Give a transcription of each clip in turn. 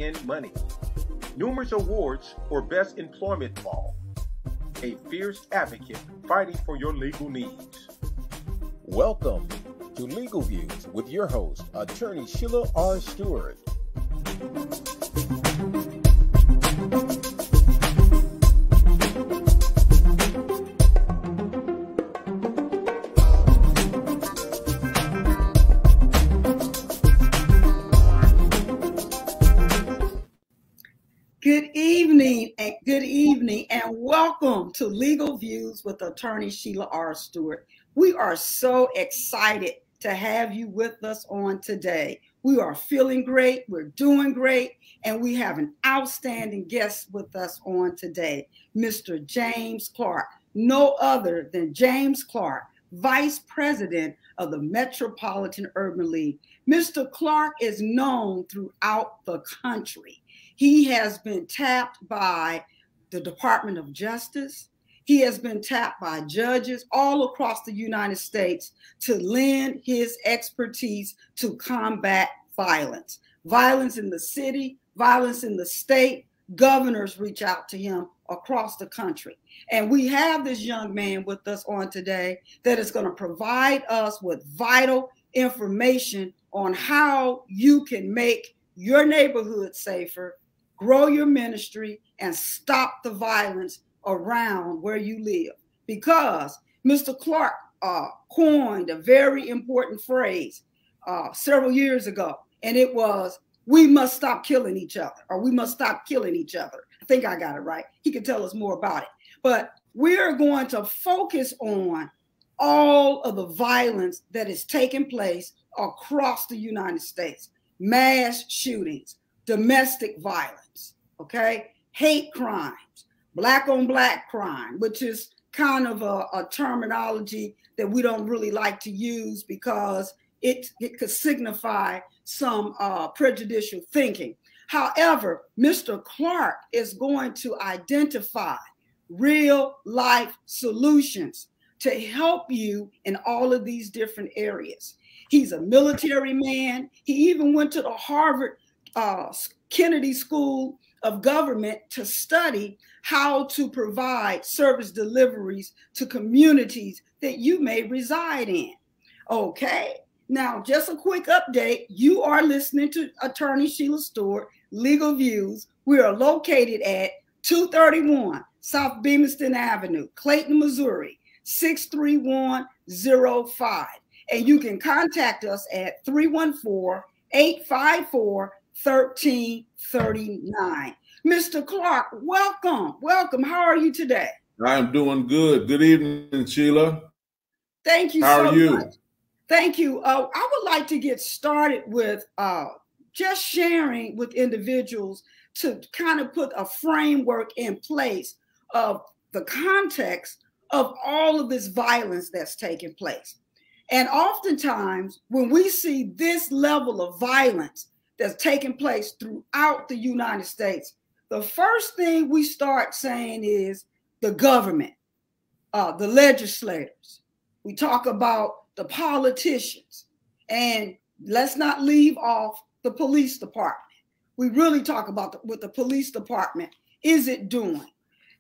in money. Numerous awards for Best Employment Law. A fierce advocate fighting for your legal needs. Welcome to Legal Views with your host, Attorney Sheila R. Stewart. Good evening, and welcome to Legal Views with Attorney Sheila R. Stewart. We are so excited to have you with us on today. We are feeling great, we're doing great, and we have an outstanding guest with us on today, Mr. James Clark, no other than James Clark, Vice President of the Metropolitan Urban League. Mr. Clark is known throughout the country. He has been tapped by the Department of Justice. He has been tapped by judges all across the United States to lend his expertise to combat violence. Violence in the city, violence in the state. Governors reach out to him across the country. And we have this young man with us on today that is going to provide us with vital information on how you can make your neighborhood safer, grow your ministry, and stop the violence around where you live. Because Mr. Clark coined a very important phrase several years ago, and it was, we must stop killing each other, or we must stop killing each other. I think I got it right. He can tell us more about it. But we're going to focus on all of the violence that is taking place across the United States. Mass shootings, domestic violence, okay? Hate crimes, black on black crime, which is kind of a terminology that we don't really like to use because it could signify some prejudicial thinking. However, Mr. Clark is going to identify real life solutions to help you in all of these different areas. He's a military man. He even went to the Harvard Kennedy School of Government to study how to provide service deliveries to communities that you may reside in. Okay, now just a quick update. You are listening to Attorney Sheila Stewart, Legal Views. We are located at 231 South Beamiston Avenue, Clayton, Missouri, 63105. And you can contact us at 314-854-1339. Mr. Clark, welcome. Welcome. How are you today? I'm doing good. Good evening, Sheila. Thank you so much. Thank you. I would like to get started with just sharing with individuals to kind of put a framework in place of the context of all of this violence that's taking place. And oftentimes, when we see this level of violence that's taking place throughout the United States, the first thing we start saying is the government, the legislators. We talk about the politicians, and let's not leave off the police department. We really talk about what the police department is it doing.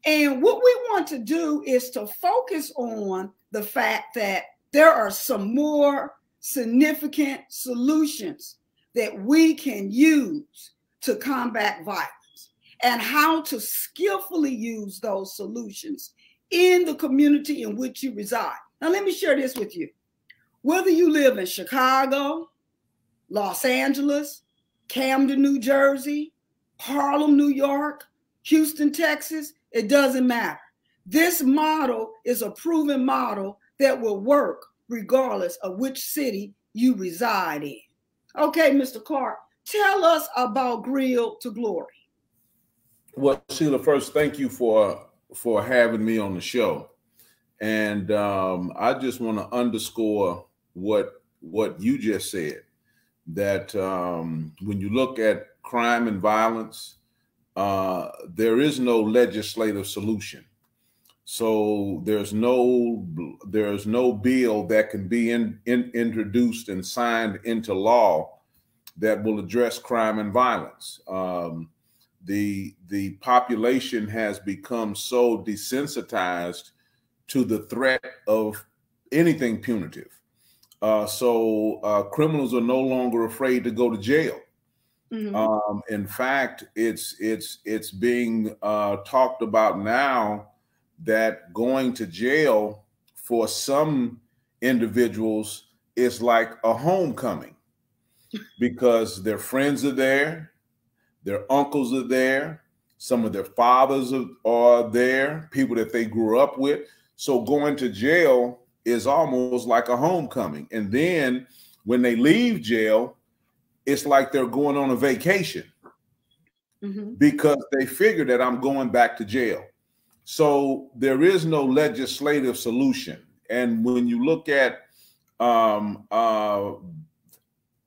And what we want to do is to focus on the fact that there are some more significant solutions that we can use to combat violence and how to skillfully use those solutions in the community in which you reside. Now, let me share this with you. Whether you live in Chicago, Los Angeles, Camden, New Jersey, Harlem, New York, Houston, Texas, it doesn't matter. This model is a proven model that will work regardless of which city you reside in. Okay, Mr. Clark, tell us about Grill to Glory. Well, Sheila, first, thank you for having me on the show. And I just want to underscore what you just said, that when you look at crime and violence, there is no legislative solution. So there's no bill that can be introduced and signed into law that will address crime and violence. The population has become so desensitized to the threat of anything punitive. So criminals are no longer afraid to go to jail. In fact, it's being talked about now that going to jail for some individuals is like a homecoming, because their friends are there, their uncles are there, some of their fathers are there, people that they grew up with. So going to jail is almost like a homecoming. And then when they leave jail, it's like they're going on a vacation because they figure that I'm going back to jail. So there is no legislative solution. And when you look at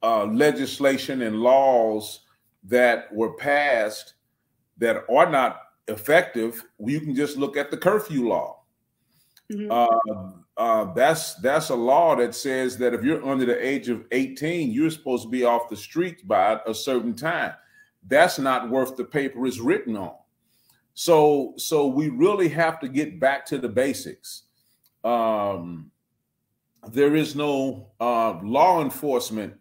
legislation and laws that were passed that are not effective, you can just look at the curfew law. That's a law that says that if you're under the age of 18, you're supposed to be off the streets by a certain time. That's not worth the paper it's written on. So we really have to get back to the basics. There is no law enforcement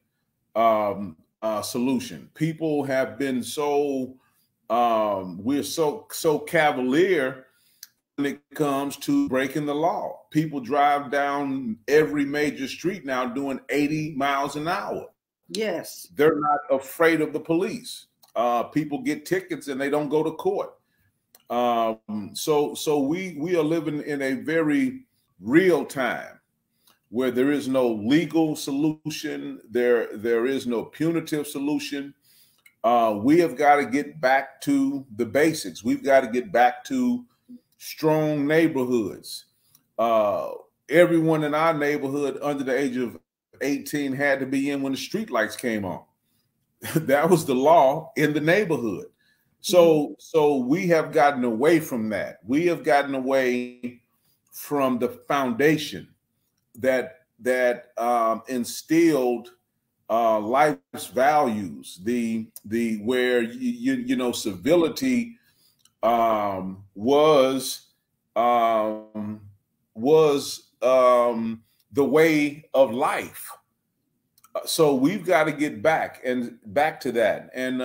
solution. People have been so we're so cavalier when it comes to breaking the law. People drive down every major street now doing 80 miles an hour. Yes. They're not afraid of the police. People get tickets and they don't go to court. So we are living in a very real time where there is no legal solution. There is no punitive solution. We have got to get back to the basics. We've got to get back to strong neighborhoods. Everyone in our neighborhood under the age of 18 had to be in when the street lights came on. That was the law in the neighborhood. So we have gotten away from that. We have gotten away from the foundation that instilled life's values, the where you know civility was the way of life. So we've got to get back to that. And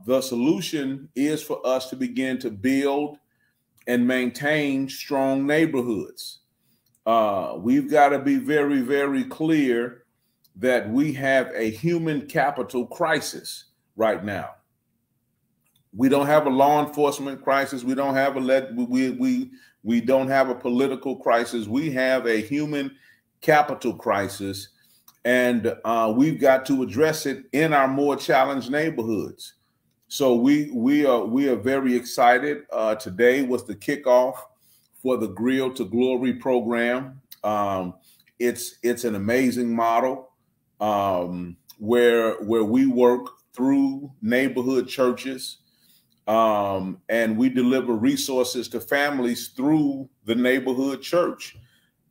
the solution is for us to begin to build and maintain strong neighborhoods. We've got to be very, very clear that we have a human capital crisis right now. We don't have a law enforcement crisis. We don't have we don't have a political crisis. We have a human capital crisis, and we've got to address it in our more challenged neighborhoods. So we are very excited. Today was the kickoff for the Grill to Glory program. It's an amazing model where we work through neighborhood churches. And we deliver resources to families through the neighborhood church.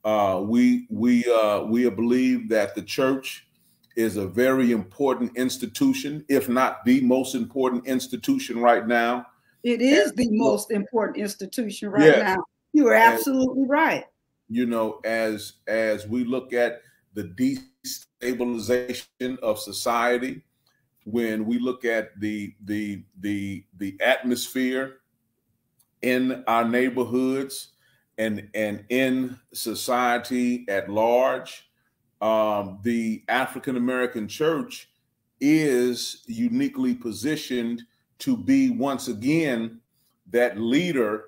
We believe that the church is a very important institution, if not the most important institution right now. It is the most important institution right now. You are absolutely right. You know, as we look at the destabilization of society, when we look at the atmosphere in our neighborhoods and in society at large, the African American church is uniquely positioned to be once again that leader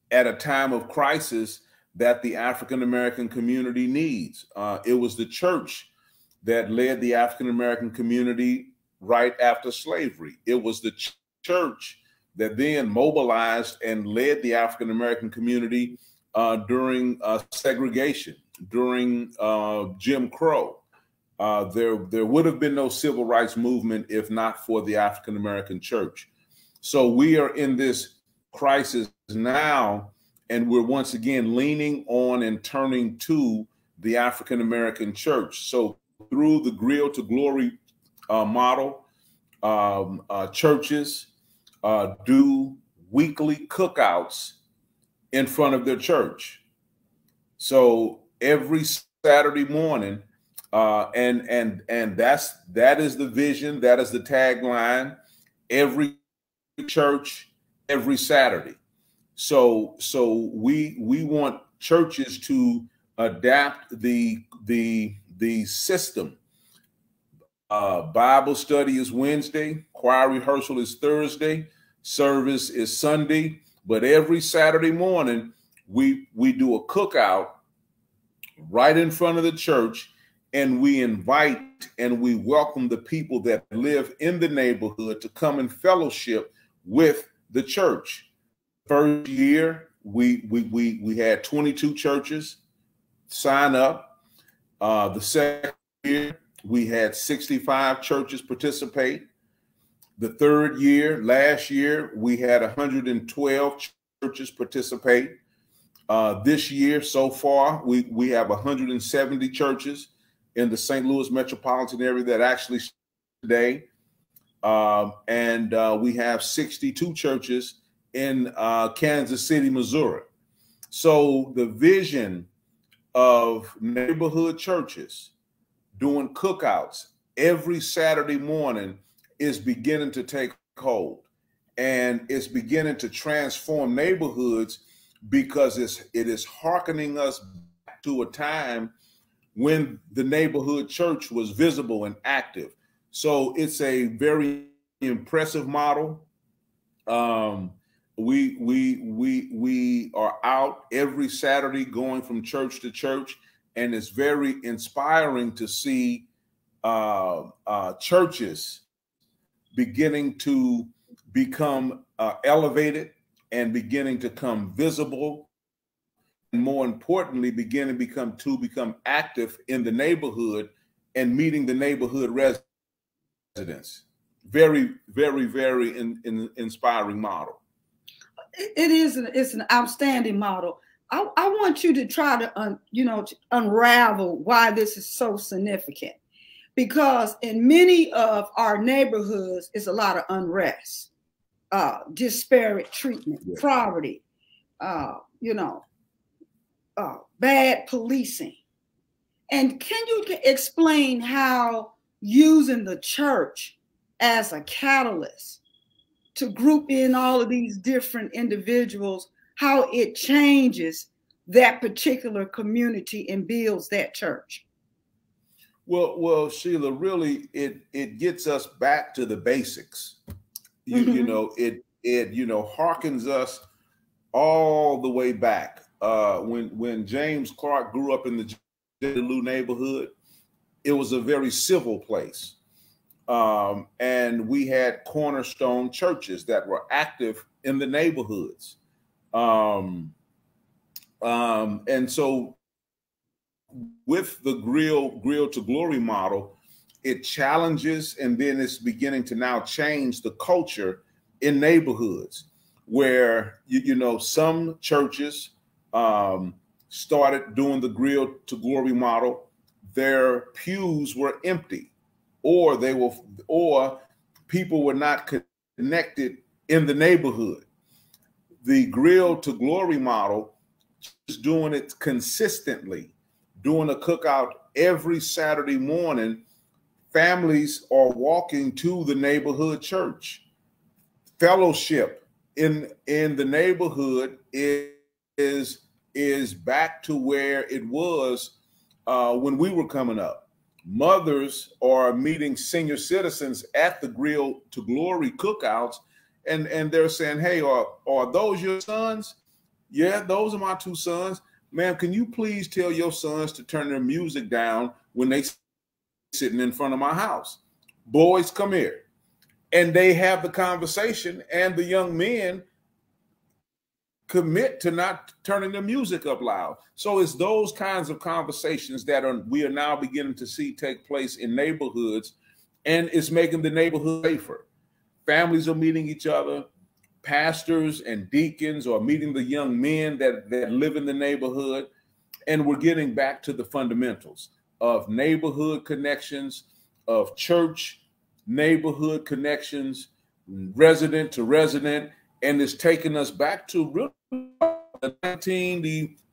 at a time of crisis that the African American community needs. It was the church that led the African American community right after slavery. It was the church that then mobilized and led the African American community during segregation, during Jim Crow. There would have been no civil rights movement if not for the African American church. So we are in this crisis now, and we're once again leaning on and turning to the African American church. So through the Grill to Glory model, churches do weekly cookouts in front of their church. So every Saturday morning, and that is the vision, that is the tagline. Every church, every Saturday. So we want churches to adapt the system. Bible study is Wednesday, choir rehearsal is Thursday, service is Sunday, but every Saturday morning we do a cookout right in front of the church, and we invite and we welcome the people that live in the neighborhood to come and fellowship with the church. First year, we had 22 churches sign up. The second year, we had 65 churches participate. The third year, last year, we had 112 churches participate. This year, so far, we have 170 churches in the St. Louis metropolitan area that actually today. And we have 62 churches in Kansas City, Missouri. So the vision of neighborhood churches doing cookouts every Saturday morning is beginning to take hold, and it's beginning to transform neighborhoods, because it is hearkening us back to a time when the neighborhood church was visible and active. So it's a very impressive model. We are out every Saturday going from church to church, and it's very inspiring to see churches beginning to become elevated and beginning to become visible, and more importantly, beginning to become active in the neighborhood and meeting the neighborhood residents. Very, very, very inspiring model. It's an outstanding model. I want you to try to to unravel why this is so significant, because in many of our neighborhoods is a lot of unrest, disparate treatment, yeah, poverty, bad policing. And can you explain how using the church as a catalyst to group in all of these different individuals, how it changes that particular community and builds that church? Well, Sheila, really, it gets us back to the basics. It harkens us all the way back. When James Clark grew up in the Lou neighborhood, it was a very civil place. And we had cornerstone churches that were active in the neighborhoods. And so with the Grill to Glory model, it challenges, and then it's beginning to now change the culture in neighborhoods where, some churches started doing the Grill to Glory model. Their pews were empty, or people were not connected in the neighborhood. The Grill to Glory model is doing it consistently, doing a cookout every Saturday morning. Families are walking to the neighborhood church. Fellowship in the neighborhood is back to where it was when we were coming up. Mothers are meeting senior citizens at the Grill to Glory cookouts, and they're saying, "Hey, are those your sons?" "Yeah, those are my two sons." "Ma'am, can you please tell your sons to turn their music down when they sitting in front of my house? Boys, come here." And they have the conversation, and the young men commit to not turning their music up loud. So it's those kinds of conversations that we are now beginning to see take place in neighborhoods, and it's making the neighborhood safer. Families are meeting each other. Pastors and deacons are meeting the young men that live in the neighborhood, and we're getting back to the fundamentals. of neighborhood connections, of church neighborhood connections, resident to resident, and it's taken us back to really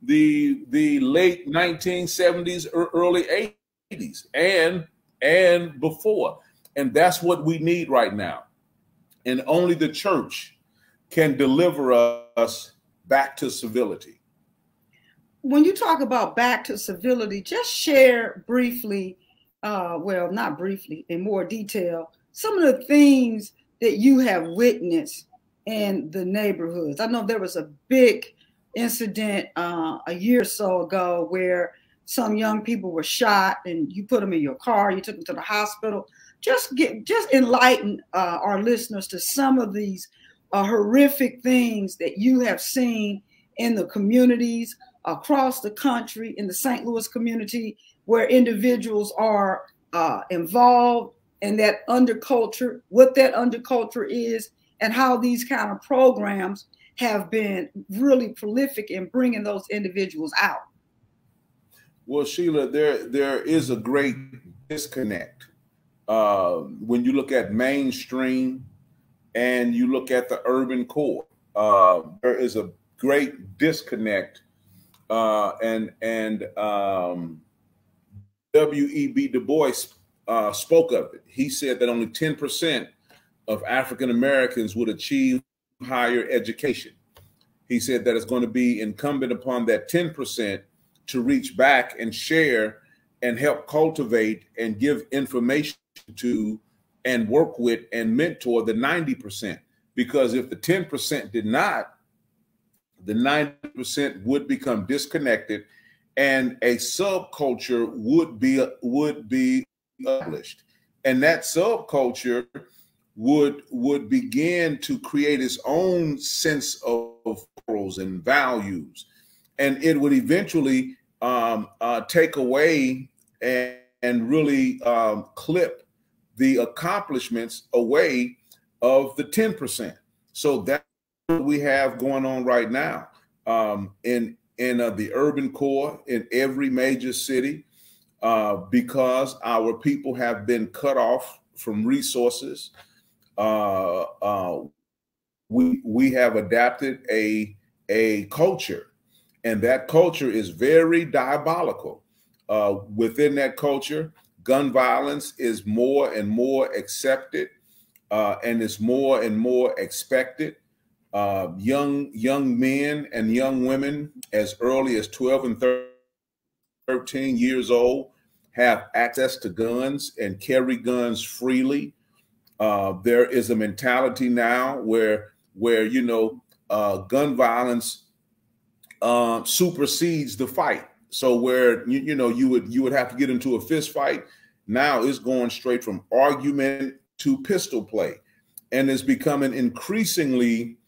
the late 1970s, early 80s, and before. And that's what we need right now. And only the church can deliver us back to civility. When you talk about back to civility, just share briefly, well, not briefly, in more detail, some of the things that you have witnessed in the neighborhoods. I know there was a big incident a year or so ago where some young people were shot and you put them in your car, you took them to the hospital. Just enlighten our listeners to some of these horrific things that you have seen in the communities across the country, in the St. Louis community, where individuals are involved in that underculture, what that underculture is, and how these kind of programs have been really prolific in bringing those individuals out. Well, Sheila, there is a great disconnect when you look at mainstream and you look at the urban core. There is a great disconnect, and W.E.B. Du Bois spoke of it. He said that only 10% of African Americans would achieve higher education. He said that it's going to be incumbent upon that 10% to reach back and share and help cultivate and give information to and work with and mentor the 90%. Because if the 10% did not, the 90% would become disconnected and a subculture would be established. And that subculture would begin to create its own sense of morals and values. And it would eventually take away and really clip the accomplishments away of the 10%. So that's what we have going on right now in the urban core in every major city because our people have been cut off from resources. We have adapted a culture, and that culture is very diabolical. Within that culture, gun violence is more and more accepted, and it's more and more expected. Young men and young women as early as 12 and 13 years old have access to guns and carry guns freely. There is a mentality now where gun violence supersedes the fight. So where you would have to get into a fist fight, now it's going straight from argument to pistol play, and it's becoming increasingly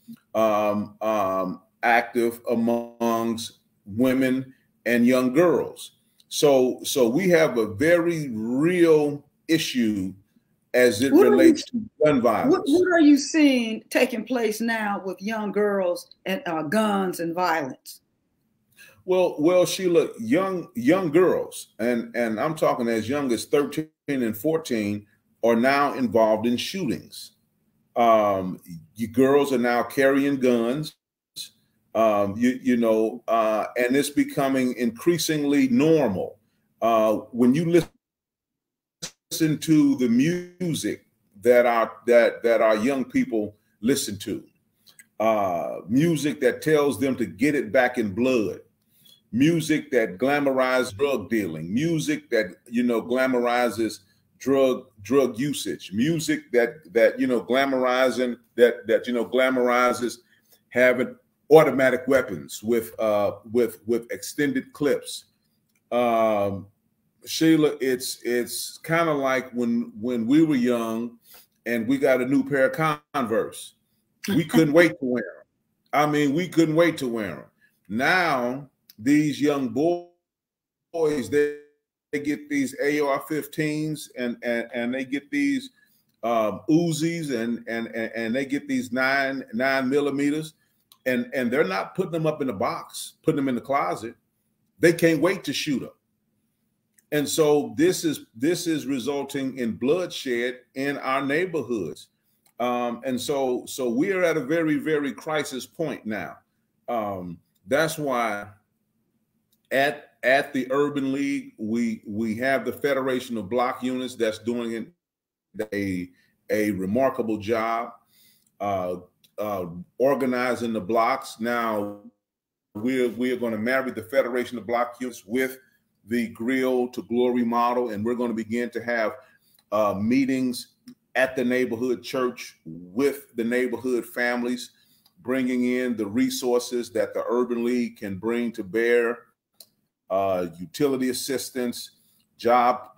active amongst women and young girls. So we have a very real issue as it relates to gun violence. What are you seeing taking place now with young girls and guns and violence? Well, Sheila, young girls, and I'm talking as young as 13 and 14, are now involved in shootings. You girls are now carrying guns, and it's becoming increasingly normal. When you listen to the music that our young people listen to, music that tells them to get it back in blood, music that glamorizes drug dealing, music that glamorizes drug usage, music that glamorizes having automatic weapons with extended clips. Sheila, it's kind of like when we were young and we got a new pair of Converse. We couldn't wait to wear them. I mean, we couldn't wait to wear them. Now, these young boys, they get these AR-15s and they get these Uzis and they get these 9mm, and they're not putting them up in a box, putting them in the closet. They can't wait to shoot them. And so this is resulting in bloodshed in our neighborhoods. And so we are at a very, very crisis point now. That's why at the Urban League, we have the Federation of Block Units that's doing a remarkable job organizing the blocks. Now we're going to marry the Federation of Block Units with the Grill to Glory model, and we're going to begin to have meetings at the neighborhood church with the neighborhood families, bringing in the resources that the Urban League can bring to bear, utility assistance, job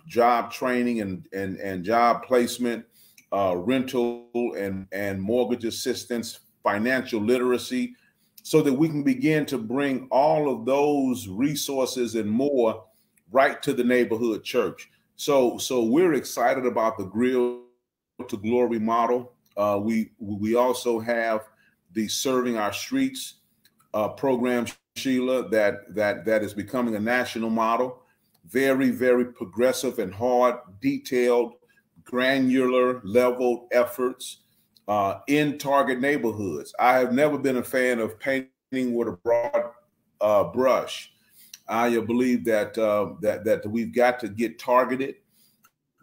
training and job placement, rental and mortgage assistance, financial literacy, so that we can begin to bring all of those resources and more right to the neighborhood church. So we're excited about the Grill to Glory model. We also have the Serving Our Streets program, Sheila, that is becoming a national model. Very, very progressive and hard, detailed, granular level efforts in target neighborhoods. I have never been a fan of painting with a broad brush. I believe that we've got to get targeted,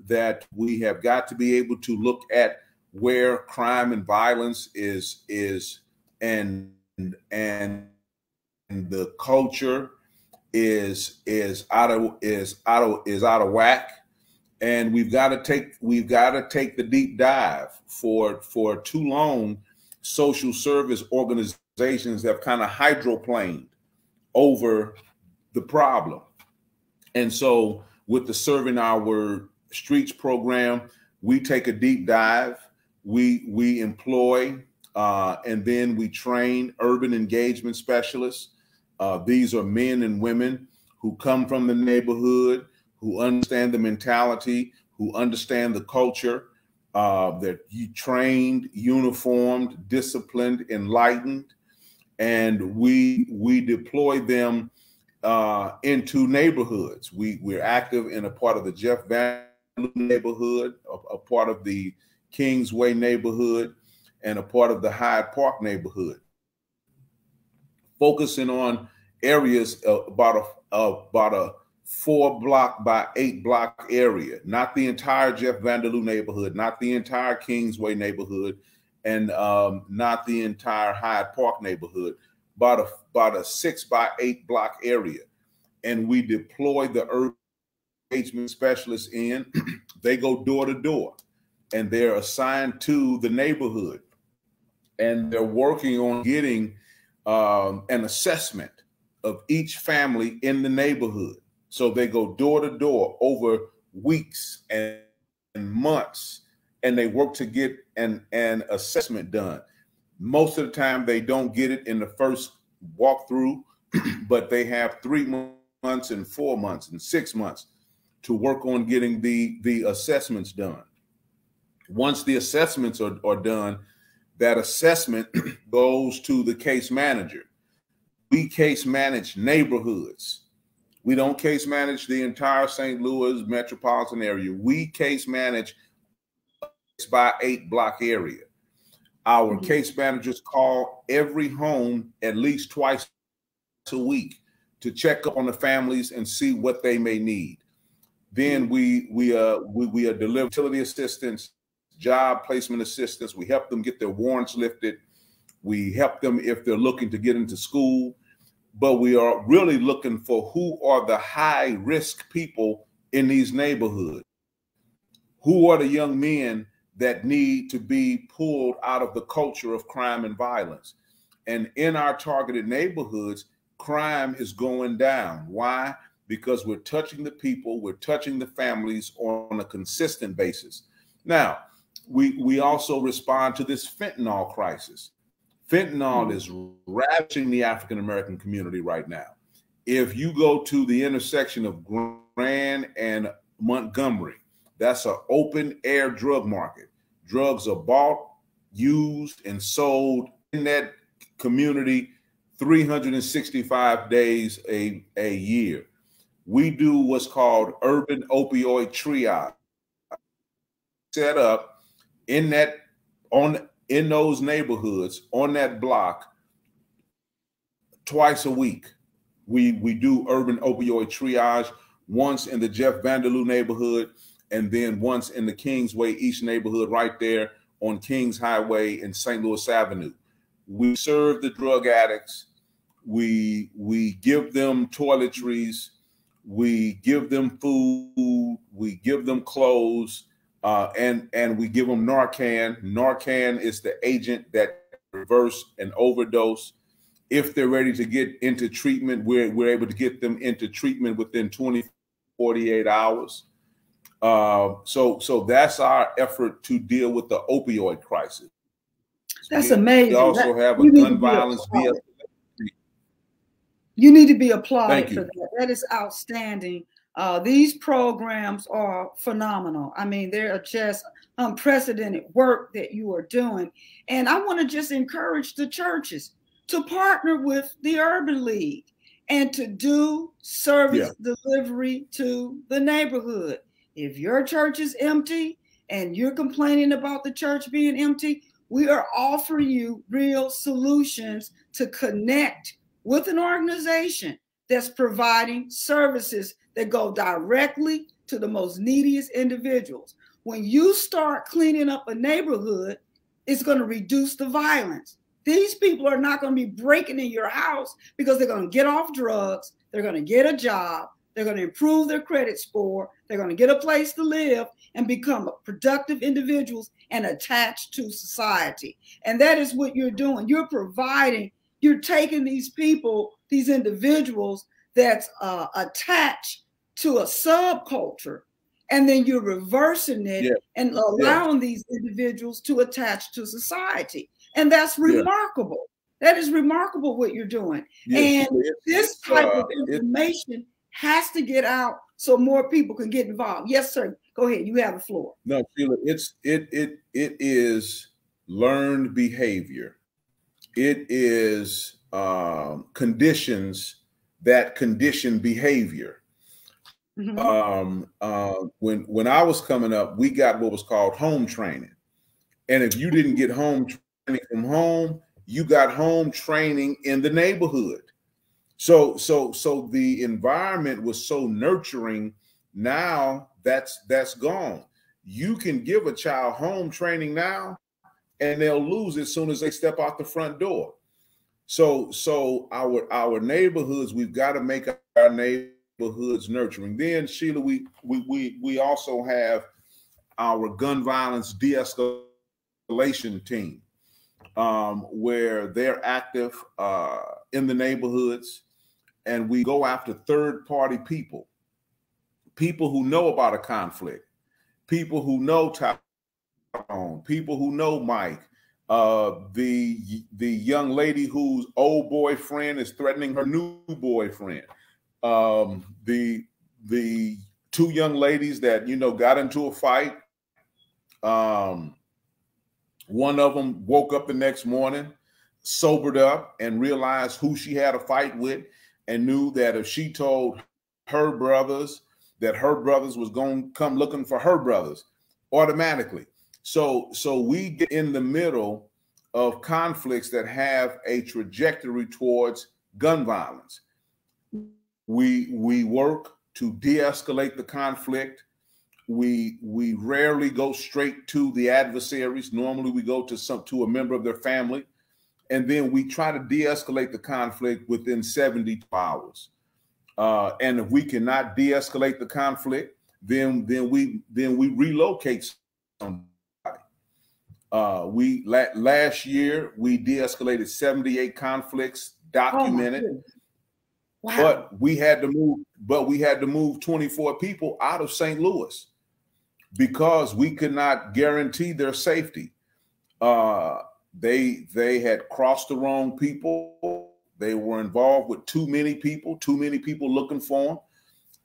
that we have got to be able to look at where crime and violence is and the culture is out of whack, and we've got to take the deep dive. For too long, social service organizations have kind of hydroplaned over the problem, and so with the Serving Our Streets program, we take a deep dive. We employ and then we train urban engagement specialists. These are men and women who come from the neighborhood, who understand the mentality, who understand the culture. They're trained, uniformed, disciplined, enlightened, and we deploy them into neighborhoods. We're active in a part of the Jeff Van neighborhood, a part of the Kingsway neighborhood, and a part of the Hyde Park neighborhood, focusing on areas about a 4 block by 8 block area, not the entire Jeff Vanderloo neighborhood, not the entire Kingsway neighborhood, and not the entire Hyde Park neighborhood, about a 6 by 8 block area. And we deploy the urban engagement specialists in. They go door to door, and they're assigned to the neighborhood, and they're working on getting an assessment of each family in the neighborhood. So they go door to door over weeks and months, and they work to get an assessment done. Most of the time, they don't get it in the first walkthrough, but they have 3 months and 4 months and 6 months to work on getting the assessments done. Once the assessments are done, that assessment goes to the case manager. We case manage neighborhoods. We don't case manage the entire St. Louis metropolitan area. We case manage a 6 by 8 block area. Our case managers call every home at least twice a week to check up on the families and see what they may need. Then we deliver utility assistance, job placement assistance. We help them get their warrants lifted. We help them if they're looking to get into school. But we are really looking for who are the high risk people in these neighborhoods. Who are the young men that need to be pulled out of the culture of crime and violence? And in our targeted neighborhoods, crime is going down. Why? Because we're touching the people, we're touching the families on a consistent basis. Now, we also respond to this fentanyl crisis. Fentanyl is ravaging the African-American community right now. If you go to the intersection of Grand and Montgomery, that's an open air drug market. Drugs are bought, used, and sold in that community 365 days a year. we do what's called urban opioid triage. Set up in those neighborhoods on that block twice a week. We do urban opioid triage, once in the Jeff Vanderloo neighborhood, and then once in the Kingsway East neighborhood right there on Kings Highway and St. Louis Avenue. We serve the drug addicts. We give them toiletries. We give them food. We give them clothes, and we give them Narcan. Narcan is the agent that reverse an overdose. If they're ready to get into treatment, we're able to get them into treatment within 48 hours. So that's our effort to deal with the opioid crisis. That's amazing. We also have a gun violence de-escalation. You need to be applauded for that. That is outstanding. These programs are phenomenal. I mean, they're just unprecedented work that you are doing. And I want to just encourage the churches to partner with the Urban League and to do service delivery to the neighborhood. If your church is empty and you're complaining about the church being empty, we are offering you real solutions to connect with an organization that's providing services that go directly to the most neediest individuals. When you start cleaning up a neighborhood, it's going to reduce the violence. These people are not going to be breaking in your house because they're going to get off drugs. They're going to get a job. They're going to improve their credit score. They're going to get a place to live and become productive individuals and attached to society. And that is what you're doing. You're providing, you're taking these people, these individuals that's attached to a subculture, and then you're reversing it and allowing these individuals to attach to society. And that's remarkable. That is remarkable what you're doing. And this type of information has to get out so more people can get involved. Yes, sir. Go ahead. You have the floor. No, Sheila, it is learned behavior. It is conditions that condition behavior. Mm-hmm. When I was coming up, we got what was called home training. And if you didn't get home training from home, you got home training in the neighborhood. So the environment was so nurturing. Now that's gone. You can give a child home training now, and they'll lose it as soon as they step out the front door. So our neighborhoods, we've got to make our neighborhoods nurturing. Then, Sheila, we also have our gun violence de-escalation team, where they're active in the neighborhoods, and we go after third-party people who know about a conflict, people who know Tyrone, people who know Mike, the young lady whose old boyfriend is threatening her new boyfriend, the two young ladies that got into a fight. One of them woke up the next morning, sobered up, and realized who she had a fight with, and knew that if she told her brothers, that her brothers was going to come looking for her brothers automatically. So we get in the middle of conflicts that have a trajectory towards gun violence. We work to de-escalate the conflict. We rarely go straight to the adversaries. Normally we go to a member of their family, and then we try to de-escalate the conflict within 72 hours. And if we cannot de-escalate the conflict, then we relocate somebody. Last year we de-escalated 78 conflicts documented. Oh, wow. But we had to move 24 people out of St. Louis because we could not guarantee their safety. They had crossed the wrong people. They were involved with too many people looking for them.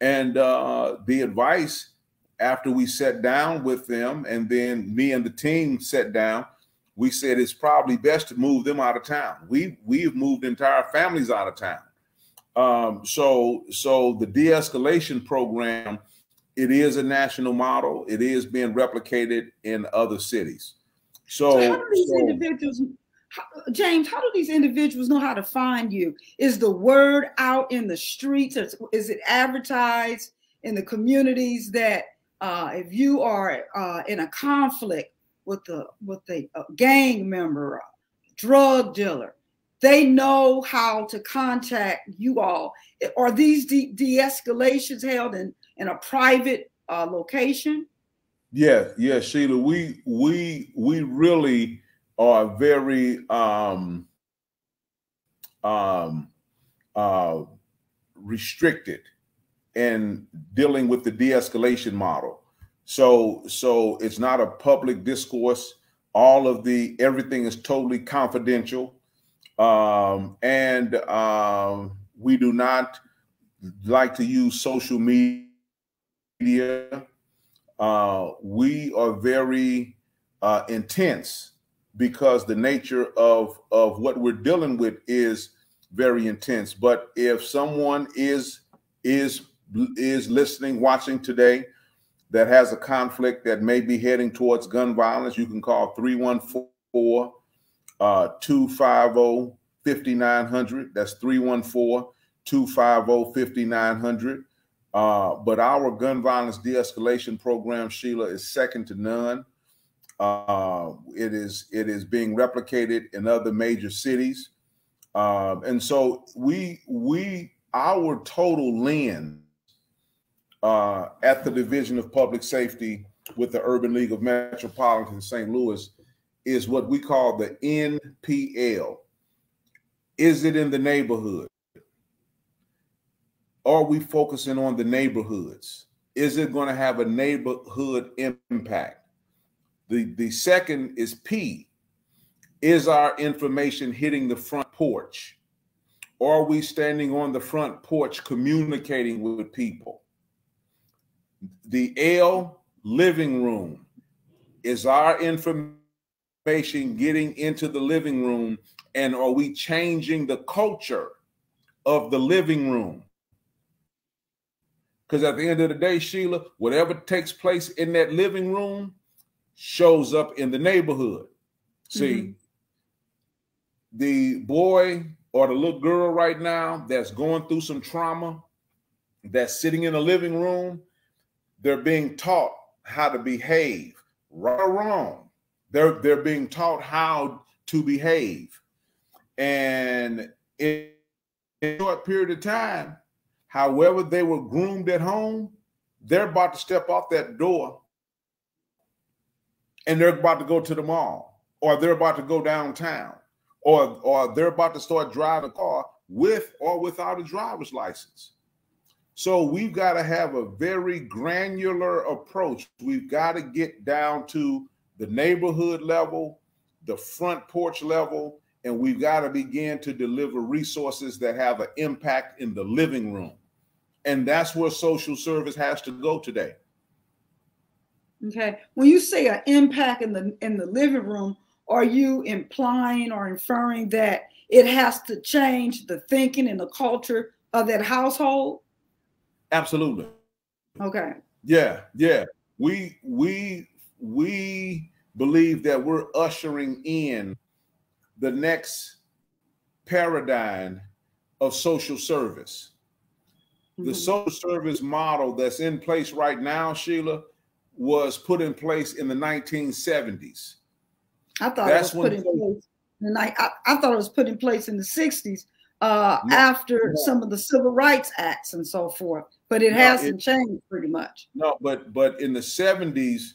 And the advice, after we sat down with them, and then me and the team sat down, we said it's probably best to move them out of town. We've moved entire families out of town. So the de-escalation program, it is a national model. It is being replicated in other cities. So how do these individuals, James, how do these individuals know how to find you? Is the word out in the streets? Or is it advertised in the communities that if you are in a conflict with a gang member, a drug dealer, they know how to contact you all? Are these de-escalations held in a private location? Yeah, Sheila. We really are very restricted in dealing with the de-escalation model. So it's not a public discourse. Everything is totally confidential. We do not like to use social media. We are very intense because the nature of what we're dealing with is very intense. But if someone is listening, watching today, that has a conflict that may be heading towards gun violence, you can call 314-250-5900. That's 314-250-5900. But our gun violence de-escalation program, Sheila, is second to none. It is being replicated in other major cities. And so our total lens at the Division of Public Safety with the Urban League of Metropolitan St. Louis is what we call the NPL. Is it in the neighborhood? Are we focusing on the neighborhoods? Is it going to have a neighborhood impact? The second is P. Is our information hitting the front porch? Are we standing on the front porch communicating with people? The L, living room. Is our information getting into the living room, and are we changing the culture of the living room? Because at the end of the day, Sheila, whatever takes place in that living room shows up in the neighborhood. See, the boy or the little girl right now that's going through some trauma, that's sitting in a living room, they're being taught how to behave, right or wrong. They're being taught how to behave. And in a short period of time, however they were groomed at home, they're about to step off that door and they're about to go to the mall, or they're about to go downtown, or they're about to start driving a car with or without a driver's license. So we've got to have a very granular approach. We've got to get down to the neighborhood level, the front porch level, and we've got to begin to deliver resources that have an impact in the living room. And that's where social service has to go today. Okay. When you say an impact in the living room, are you implying or inferring that it has to change the thinking and the culture of that household? Absolutely. Okay. Yeah. We believe that we're ushering in the next paradigm of social service. The social service model that's in place right now, Sheila, was put in place in the 1970s. I thought it was put in place. I thought it was put in place in the 60s after some of the civil rights acts and so forth. But it hasn't changed pretty much. No, but in the 70s,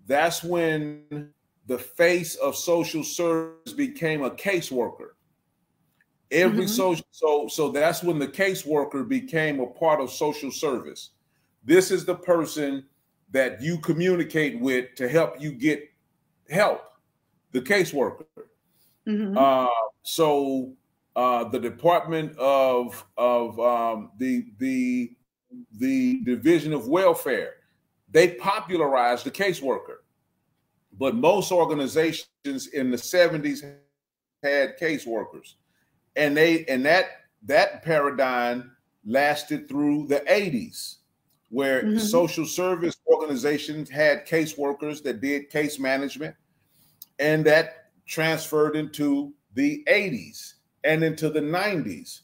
that's when the face of social service became a caseworker. So that's when the caseworker became a part of social service. This is the person that you communicate with to help you get help, the caseworker. So the Department of the Division of Welfare, they popularized the caseworker. But most organizations in the 70s had caseworkers. And that that paradigm lasted through the 80s, where social service organizations had caseworkers that did case management, and that transferred into the 80s and into the 90s.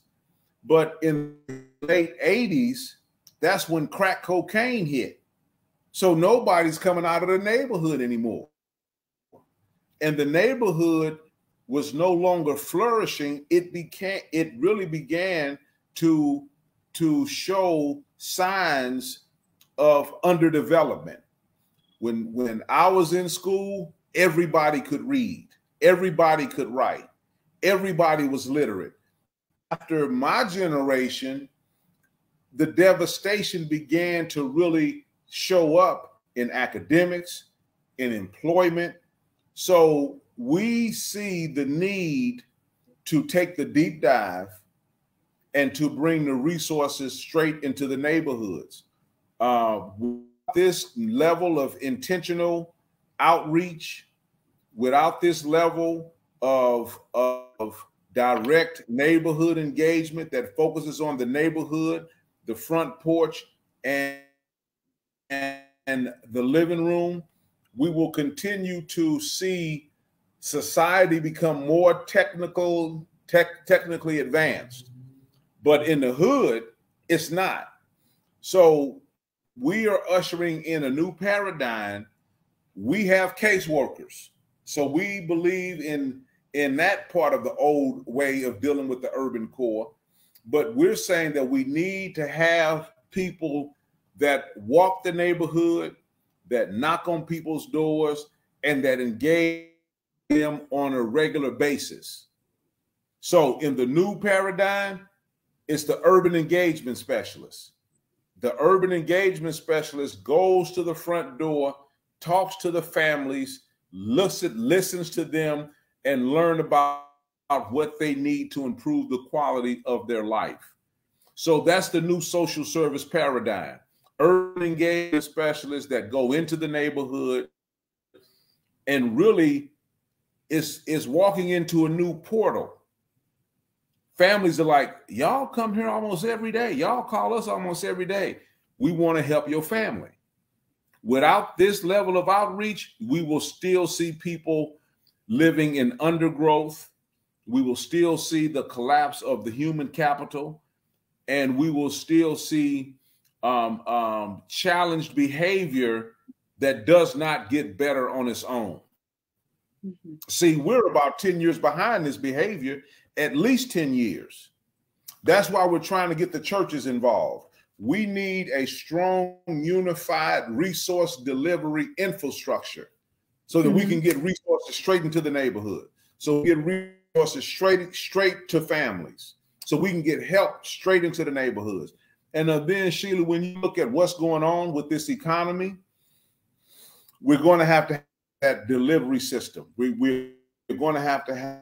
But in the late 80s, that's when crack cocaine hit. So nobody's coming out of the neighborhood anymore. And the neighborhood was no longer flourishing. It really began to show signs of underdevelopment. When I was in school, everybody could read, everybody could write, everybody was literate. After my generation, the devastation began to really show up in academics, in employment. So we see the need to take the deep dive and to bring the resources straight into the neighborhoods. This level of intentional outreach, without this level of direct neighborhood engagement that focuses on the neighborhood, the front porch, and the living room, we will continue to see society become more technically advanced. But in the hood, it's not. So we are ushering in a new paradigm. We have caseworkers. So we believe in that part of the old way of dealing with the urban core. But we're saying that we need to have people that walk the neighborhood, that knock on people's doors, and that engage them on a regular basis. So in the new paradigm, it's the urban engagement specialist. The urban engagement specialist goes to the front door, talks to the families, listens to them, and learn about what they need to improve the quality of their life. So that's the new social service paradigm. Urban engagement specialists that go into the neighborhood and really is walking into a new portal. Families are like, y'all come here almost every day. Y'all call us almost every day. We want to help your family. Without this level of outreach, we will still see people living in undergrowth. We will still see the collapse of the human capital, and we will still see challenged behavior that does not get better on its own. Mm-hmm. See, we're about 10 years behind this behavior, at least 10 years. That's why we're trying to get the churches involved. We need a strong, unified resource delivery infrastructure so that we can get resources straight into the neighborhood. So we get resources straight to families. So we can get help straight into the neighborhoods. And then, Sheila, when you look at what's going on with this economy, we're going to have that delivery system. We're going to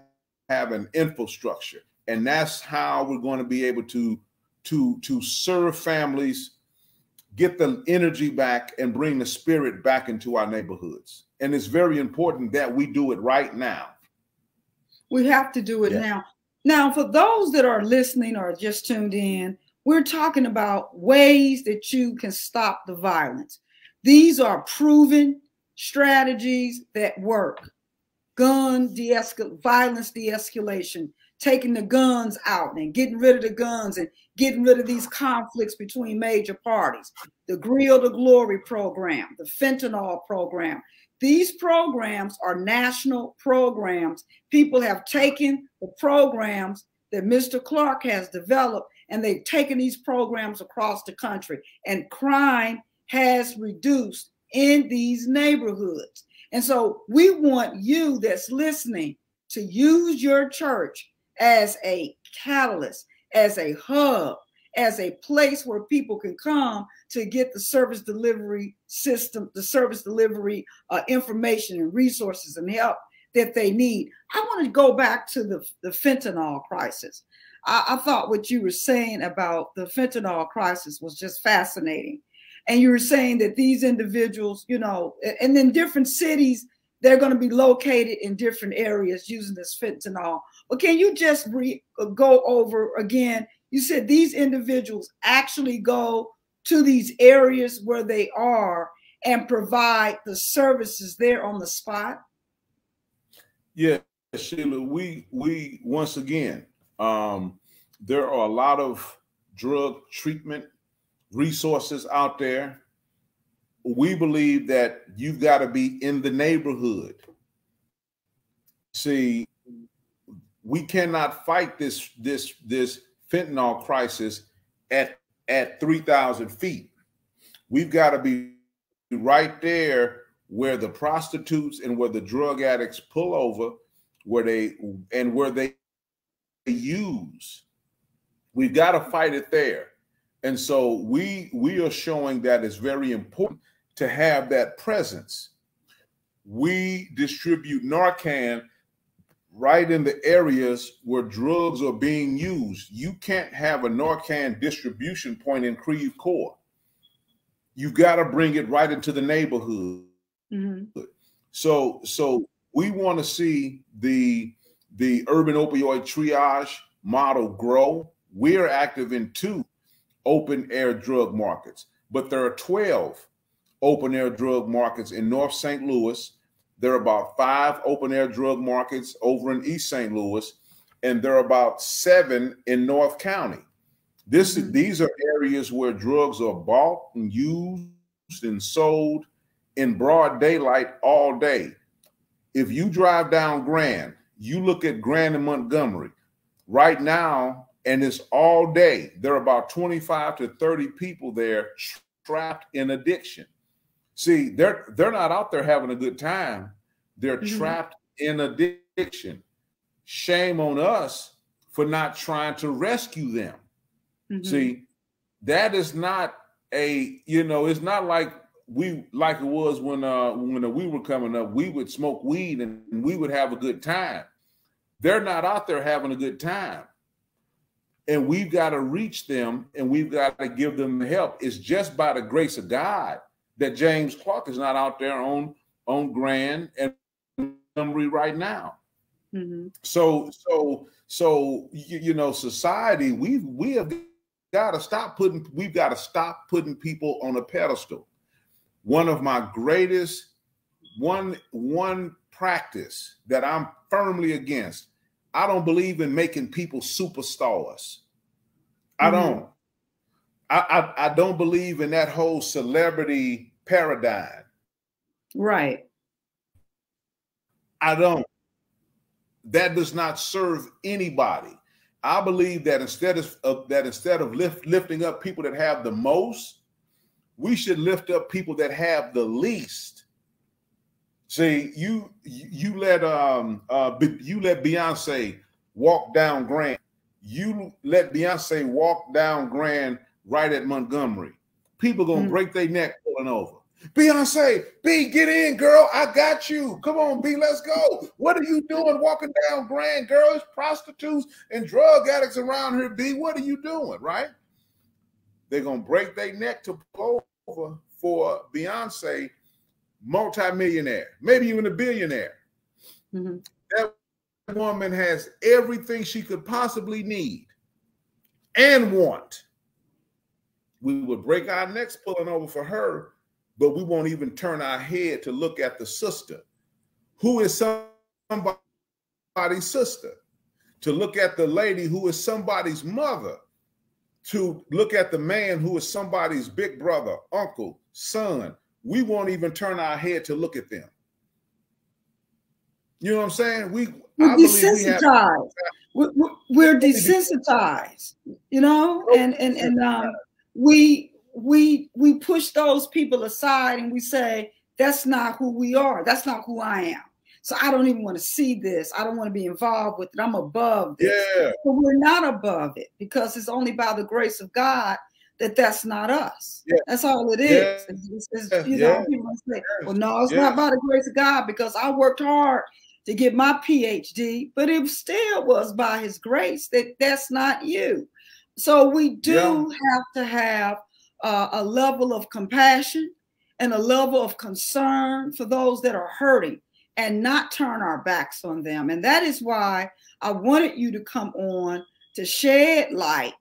have an infrastructure. And that's how we're going to be able to serve families, get the energy back, and bring the spirit back into our neighborhoods. And it's very important that we do it right now. We have to do it now. Now, for those that are listening or just tuned in, we're talking about ways that you can stop the violence. These are proven strategies that work. Violence de-escalation, taking the guns out and getting rid of the guns and getting rid of these conflicts between major parties. The Grill to Glory program, the fentanyl program. These programs are national programs. People have taken the programs that Mr. Clark has developed, and they've taken these programs across the country, and crime has reduced in these neighborhoods. And so we want you that's listening to use your church as a catalyst, as a hub, as a place where people can come to get the service delivery system, the service delivery information and resources and help that they need. I want to go back to the fentanyl crisis. I thought what you were saying about the fentanyl crisis was just fascinating. And you were saying that these individuals, you know, and in different cities, they're going to be located in different areas using this fentanyl. But can you just go over again? You said these individuals actually go to these areas where they are and provide the services there on the spot? Yeah, Sheila, we once again, there are a lot of drug treatment resources out there. We believe that you've got to be in the neighborhood. See, we cannot fight this fentanyl crisis at 3,000 feet. We've got to be right there where the prostitutes and where the drug addicts pull over, where they use. We've got to fight it there. And so we are showing that it's very important to have that presence. We distribute Narcan right in the areas where drugs are being used. You can't have a Narcan distribution point in Creve Coeur. You got to bring it right into the neighborhood. Mm-hmm. So we want to see the urban opioid triage model grow. We're active in 2 open air drug markets, but there are 12 open air drug markets in North St. Louis. There are about 5 open air drug markets over in East St. Louis, and there are about 7 in North County. These are areas where drugs are bought and used and sold in broad daylight all day. If you drive down Grand, you look at Grand and Montgomery right now, and it's all day. There are about 25 to 30 people there trapped in addiction. See, they're not out there having a good time. They're trapped in addiction. Shame on us for not trying to rescue them. See, that is not it's not like it was when we were coming up. We would smoke weed and we would have a good time. They're not out there having a good time. And we've got to reach them and we've got to give them the help. It's just by the grace of God that James Clark is not out there on Grand and Montgomery right now. So society, we have got to stop putting people on a pedestal. One of my greatest one practice that I'm firmly against. I don't believe in making people superstars. I don't. I don't believe in that whole celebrity paradigm. Right. I don't. That does not serve anybody. I believe that instead of lifting up people that have the most, we should lift up people that have the least. See, you let Beyonce walk down Grand. You let Beyonce walk down Grand right at Montgomery. People gonna break their neck pulling over. Beyonce, B, get in, girl. I got you. Come on, B, let's go. What are you doing walking down Grand, girl? It's prostitutes and drug addicts around here, B. What are you doing, right? They're gonna break their neck to pull over for Beyonce, multimillionaire, maybe even a billionaire. That woman has everything she could possibly need and want. We would break our necks pulling over for her, but we won't even turn our head to look at the sister, who is somebody's sister, to look at the lady who is somebody's mother, to look at the man who is somebody's big brother, uncle, son. We won't even turn our head to look at them. You know what I'm saying? We're desensitized. We're desensitized, you know, and we push those people aside and we say, that's not who we are. That's not who I am. So I don't even want to see this. I don't want to be involved with it. I'm above this. Yeah. But we're not above it because it's only by the grace of God that that's not us. Yeah. That's all it is. Yeah. You know, people say, well, no, it's not by the grace of God because I worked hard to get my PhD, but it still was by his grace that's not you. So we do have to have a level of compassion and a level of concern for those that are hurting and not turn our backs on them. And that is why I wanted you to come on to shed light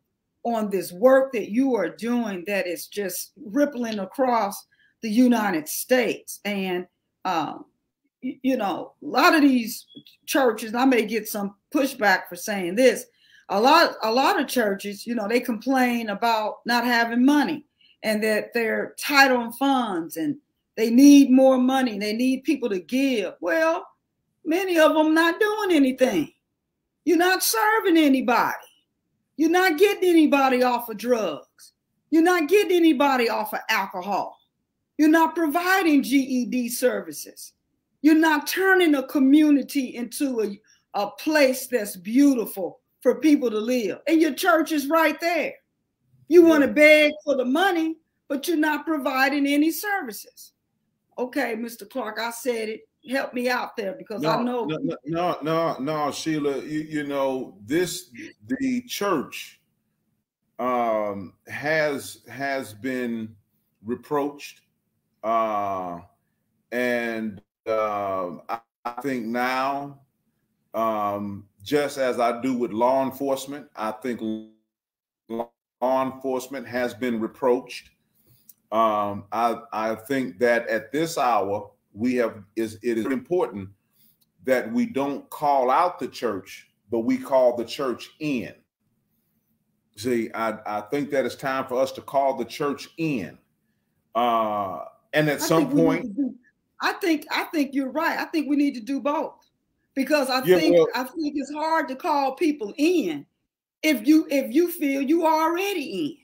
on this work that you are doing that is just rippling across the United States. And, you know, a lot of these churches, I may get some pushback for saying this, a lot of churches, you know, they complain about not having money and that they're tight on funds and they need more money. They need people to give. Well, many of them not doing anything. You're not serving anybody. You're not getting anybody off of drugs. You're not getting anybody off of alcohol. You're not providing GED services. You're not turning a community into a place that's beautiful for people to live. And your church is right there. You want to beg for the money, but you're not providing any services. Okay, Mr. Clark, I said it. Help me out there because I know. No, Sheila. You know the church has been reproached, and I think now, just as I do with law enforcement, I think law enforcement has been reproached. I think that at this hour it is important that we don't call out the church, but we call the church in. See, I think that it's time for us to call the church in. And at some point, I think you're right. I think we need to do both because I think it's hard to call people in if you feel you are already in.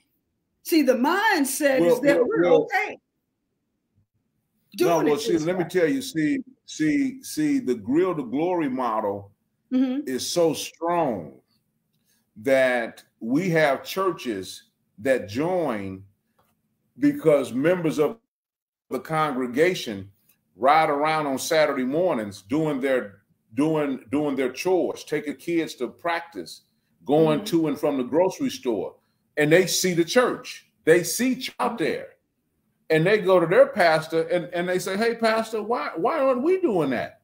See, the mindset is that we're okay. Let me tell you, see, the Grill to Glory model is so strong that we have churches that join because members of the congregation ride around on Saturday mornings doing their chores, taking kids to practice, going to and from the grocery store, and they see the church. They see out there. And they go to their pastor and they say, hey, pastor, why aren't we doing that?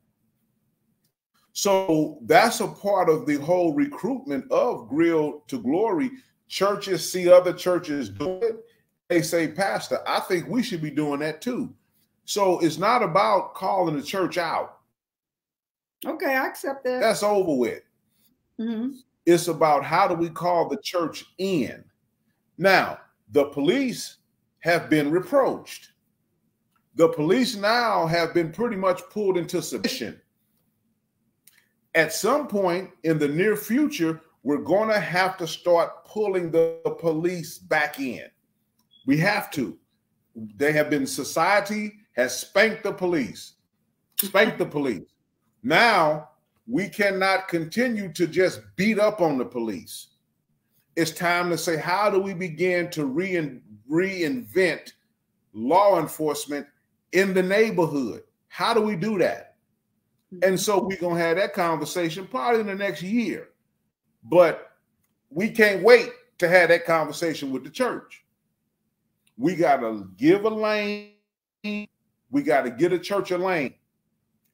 So that's a part of the whole recruitment of Grill to Glory. Churches see other churches do it. They say, pastor, I think we should be doing that too. So it's not about calling the church out. Okay, I accept that. That's over with. It's about how do we call the church in? Now, the police have been reproached. The police now have been pretty much pulled into submission. At some point in the near future, we're going to have to start pulling the police back in. We have to. Society has spanked the police. Now, we cannot continue to just beat up on the police. It's time to say, how do we begin to reinvent law enforcement in the neighborhood? How do we do that? And so we're going to have that conversation probably in the next year. But we can't wait to have that conversation with the church. We got to give a lane. We got to get a church a lane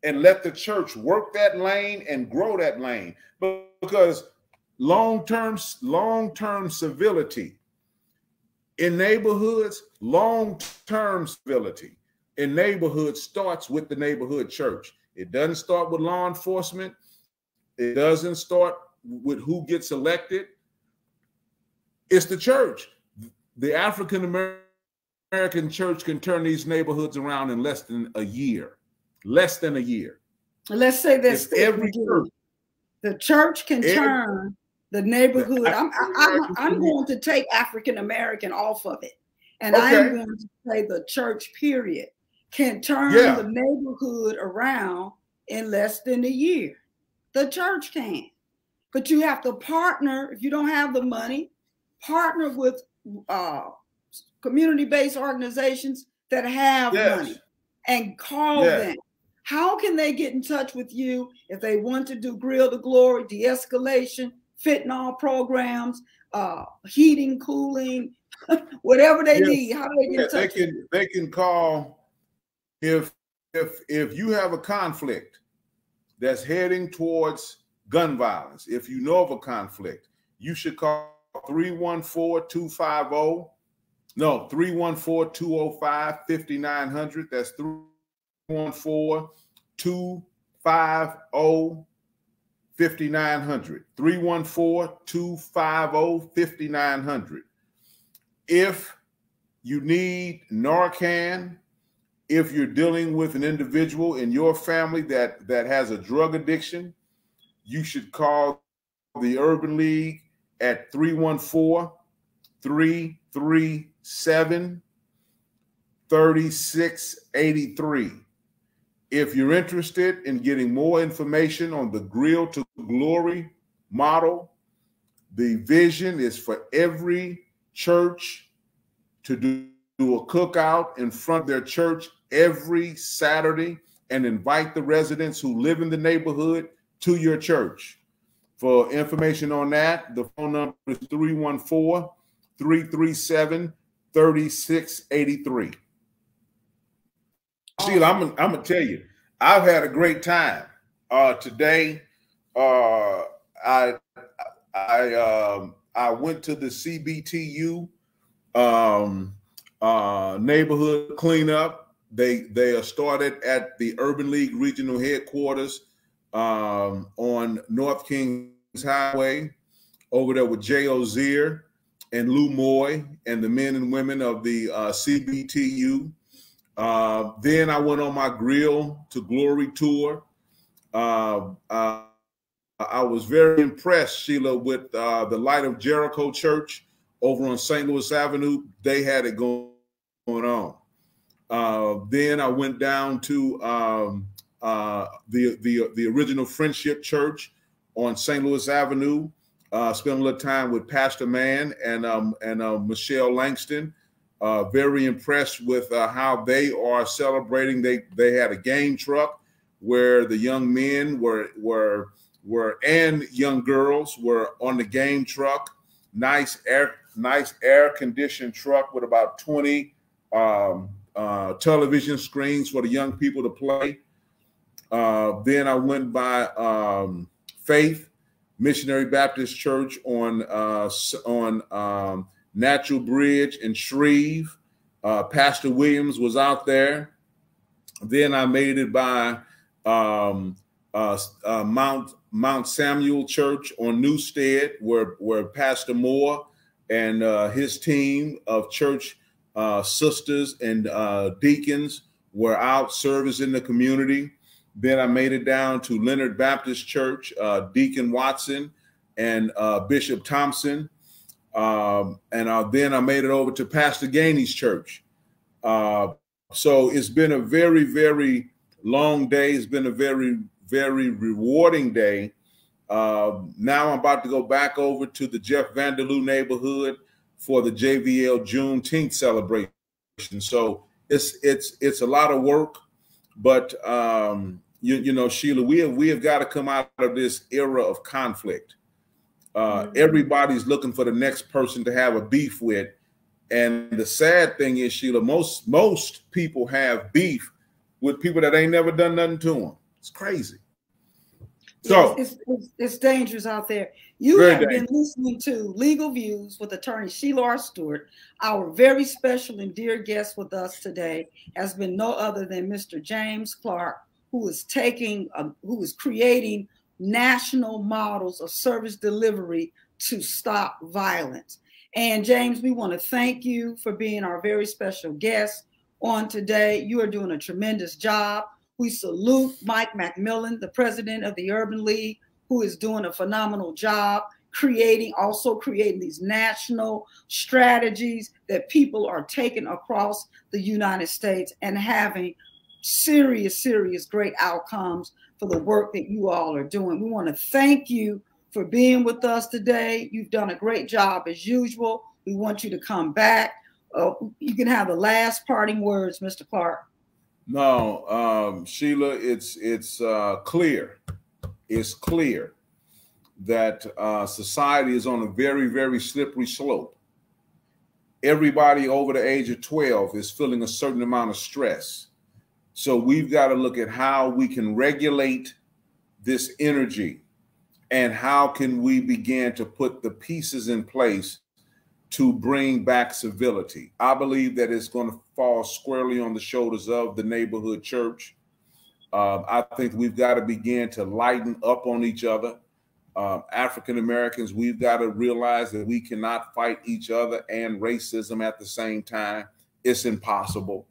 and let the church work that lane and grow that lane. Because long-term civility in neighborhoods, long-term civility in neighborhoods starts with the neighborhood church. It doesn't start with law enforcement. It doesn't start with who gets elected. It's the church. The African American church can turn these neighborhoods around in less than a year. Less than a year. Let's say this. Every church. The church can turn the neighborhood. I'm going to take African American off of it. And I am going to say the church, period, can turn the neighborhood around in less than a year. The church can. But you have to partner. If you don't have the money, partner with community-based organizations that have money and call them. How can they get in touch with you if they want to do Grill to Glory, de-escalation, fentanyl programs, heating, cooling, whatever they need? How do they get in touch? They can call if you have a conflict that's heading towards gun violence, if you know of a conflict, you should call 314-250. No, 314-205-5900. That's 314-250-5900. 314-250-5900. If you need Narcan, if you're dealing with an individual in your family that has a drug addiction, you should call the Urban League at 314-337-3683. If you're interested in getting more information on the Grill to Glory model, the vision is for every church to do a cookout in front of their church every Saturday and invite the residents who live in the neighborhood to your church. For information on that, the phone number is 314-337-3683. Sheila, I'm gonna tell you, I've had a great time. Today, I went to the CBTU neighborhood cleanup. They are started at the Urban League regional headquarters on North Kings Highway, over there with Jay Ozier and Lou Moy and the men and women of the CBTU. Then I went on my Grill to Glory tour. I was very impressed, Sheila, with the Light of Jericho Church over on St. Louis Avenue. They had it going on. Then I went down to the original Friendship Church on St. Louis Avenue. Spent a little time with Pastor Mann and Michelle Langston. Very impressed with how they are celebrating. They had a game truck where the young men were and young girls were on the game truck. Nice air conditioned truck with about 20 television screens for the young people to play. Then I went by Faith Missionary Baptist Church on Natural Bridge in Shreve. Pastor Williams was out there. Then I made it by Mount Samuel Church on Newstead, where Pastor Moore and his team of church sisters and deacons were out servicing the community. Then I made it down to Leonard Baptist Church, Deacon Watson and Bishop Thompson. And then I made it over to Pastor Gainey's church. So it's been a very, very long day. It's been a very, very rewarding day. Now I'm about to go back over to the Jeff Vanderloo neighborhood for the JVL Juneteenth celebration. So it's a lot of work, but you know, Sheila, we have got to come out of this era of conflict. Everybody's looking for the next person to have a beef with. And the sad thing is, Sheila, most people have beef with people that ain't never done nothing to them. It's crazy. So it's dangerous out there. You have been listening to Legal Views with attorney Sheila R. Stewart. Our very special and dear guest with us today has been no other than Mr. James Clark, who is creating national models of service delivery to stop violence. And James, we want to thank you for being our very special guest on today. You are doing a tremendous job. We salute Mike McMillan, the president of the Urban League, who is doing a phenomenal job creating these national strategies that people are taking across the United States and having serious great outcomes for the work that you all are doing. We want to thank you for being with us today. You've done a great job as usual. We want you to come back. You can have the last parting words, Mr. Clark. No, Sheila, it's clear. It's clear that society is on a very, very slippery slope. Everybody over the age of 12 is feeling a certain amount of stress. So we've got to look at how we can regulate this energy, and how can we begin to put the pieces in place to bring back civility. I believe that it's going to fall squarely on the shoulders of the neighborhood church. I think we've got to begin to lighten up on each other. African Americans, we've got to realize that we cannot fight each other and racism at the same time. It's impossible.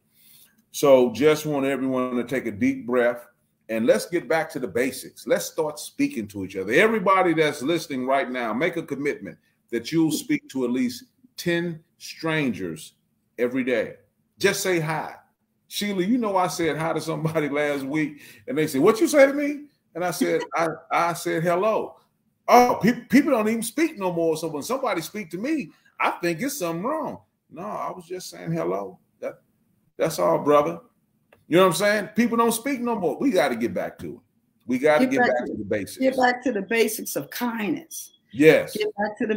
So just want everyone to take a deep breath and let's get back to the basics. Let's start speaking to each other. Everybody that's listening right now, make a commitment that you'll speak to at least 10 strangers every day. Just say hi. Sheila, you know I said hi to somebody last week and they said, "What you say to me?" And I said, I said hello. Oh, people don't even speak no more. So when somebody speak to me, I think it's something wrong. No, I was just saying hello. That's all, brother. You know what I'm saying? People don't speak no more. We got to get back to it. We got to get back to the basics. Get back to the basics of kindness. Yes. Get back to the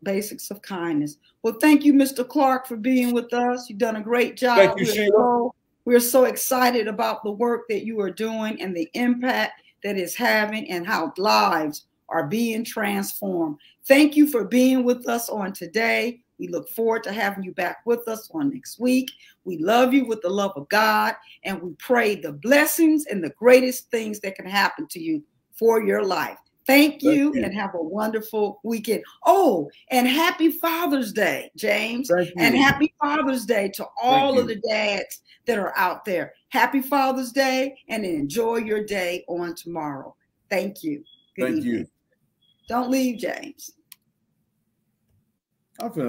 basics of kindness. Well, thank you, Mr. Clark, for being with us. You've done a great job. Thank you, Sheila. We're so excited about the work that you are doing and the impact that it's having and how lives are being transformed. Thank you for being with us on today. We look forward to having you back with us on next week. We love you with the love of God, and we pray the blessings and the greatest things that can happen to you for your life. Thank you, and have a wonderful weekend. Oh, and happy Father's Day, James. And happy Father's Day to all of the dads that are out there. Happy Father's Day, and enjoy your day on tomorrow. Thank you. Good evening. You. Don't leave, James. I'm feeling